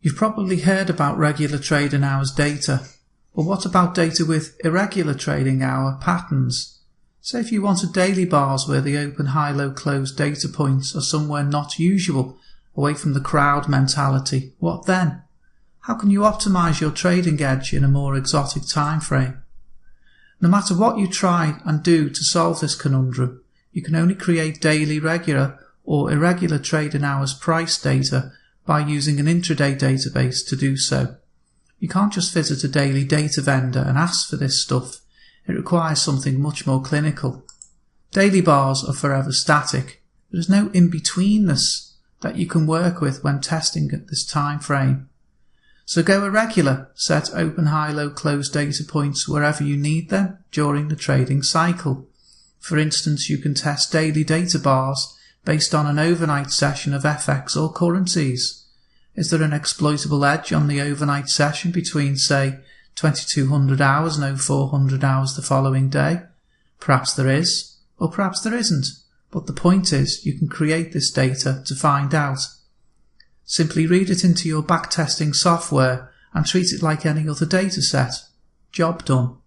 You've probably heard about regular trading hours data, but what about data with irregular trading hour patterns? Say if you wanted daily bars where the open, high, low, close data points are somewhere not usual, away from the crowd mentality, what then? How can you optimize your trading edge in a more exotic time frame? No matter what you try and do to solve this conundrum, you can only create daily regular or irregular trading hours price data by using an intraday database to do so. You can't just visit a daily data vendor and ask for this stuff. It requires something much more clinical. Daily bars are forever static. There's no in-betweenness that you can work with when testing at this time frame. So go irregular, set open, high, low, close data points wherever you need them during the trading cycle. For instance, you can test daily data bars based on an overnight session of FX or currencies. Is there an exploitable edge on the overnight session between, say, 2200 hours and 0400 hours the following day? Perhaps there is, or perhaps there isn't, but the point is you can create this data to find out. Simply read it into your backtesting software and treat it like any other data set. Job done.